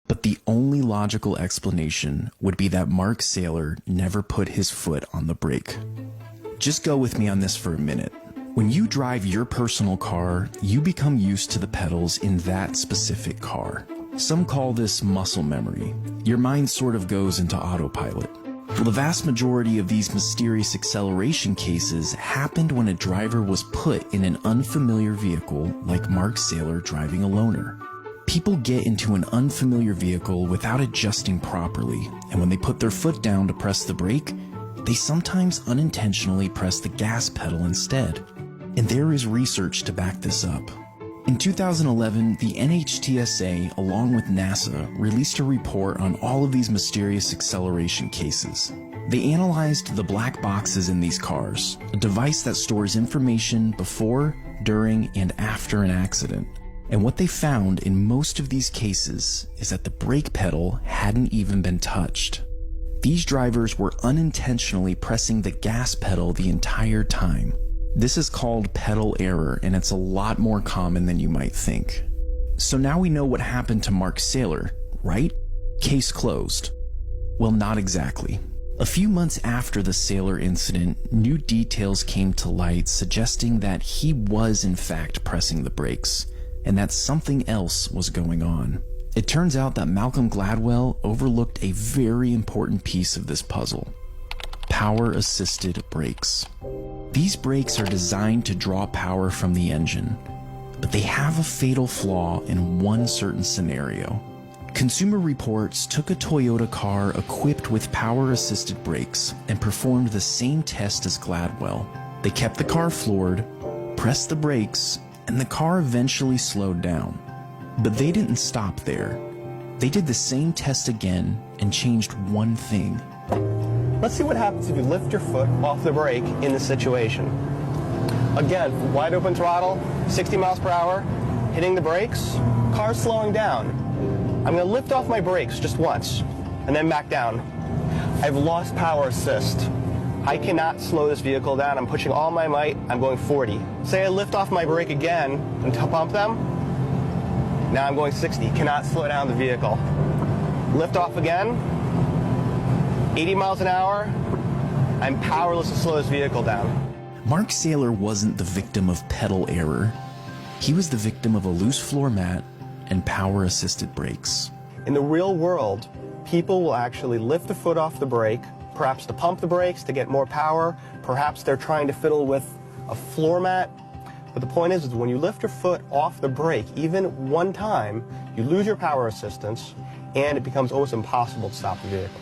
But the only logical explanation would be that Mark Saylor never put his foot on the brake. Just go with me on this for a minute. When you drive your personal car, you become used to the pedals in that specific car. Some call this muscle memory. Your mind sort of goes into autopilot. Well, the vast majority of these mysterious acceleration cases happened when a driver was put in an unfamiliar vehicle like Mark Saylor driving a loaner. People get into an unfamiliar vehicle without adjusting properly, and when they put their foot down to press the brake, they sometimes unintentionally press the gas pedal instead. And there is research to back this up. In 2011, the NHTSA, along with NASA, released a report on all of these mysterious acceleration cases. They analyzed the black boxes in these cars, a device that stores information before, during, and after an accident. And what they found in most of these cases is that the brake pedal hadn't even been touched. These drivers were unintentionally pressing the gas pedal the entire time. This is called pedal error, and it's a lot more common than you might think. So now we know what happened to Mark Saylor, right? Case closed. Well, not exactly. A few months after the Saylor incident, new details came to light suggesting that he was in fact pressing the brakes, and that something else was going on. It turns out that Malcolm Gladwell overlooked a very important piece of this puzzle: power-assisted brakes. These brakes are designed to draw power from the engine, but they have a fatal flaw in one certain scenario. Consumer Reports took a Toyota car equipped with power-assisted brakes and performed the same test as Gladwell. They kept the car floored, pressed the brakes, and the car eventually slowed down. But they didn't stop there. They did the same test again and changed one thing. Let's see what happens if you lift your foot off the brake in this situation. Again, wide open throttle, 60 miles per hour, hitting the brakes, car's slowing down. I'm going to lift off my brakes just once and then back down. I've lost power assist. I cannot slow this vehicle down. I'm pushing all my might. I'm going 40. Say I lift off my brake again and pump them. Now I'm going 60. Cannot slow down the vehicle. Lift off again. 80 miles an hour. I'm powerless to slow this vehicle down. Mark Saylor wasn't the victim of pedal error. He was the victim of a loose floor mat and power-assisted brakes. In the real world, people will actually lift the foot off the brake, perhaps to pump the brakes to get more power. Perhaps they're trying to fiddle with a floor mat. But the point is when you lift your foot off the brake, even one time, you lose your power assistance, and it becomes almost impossible to stop the vehicle.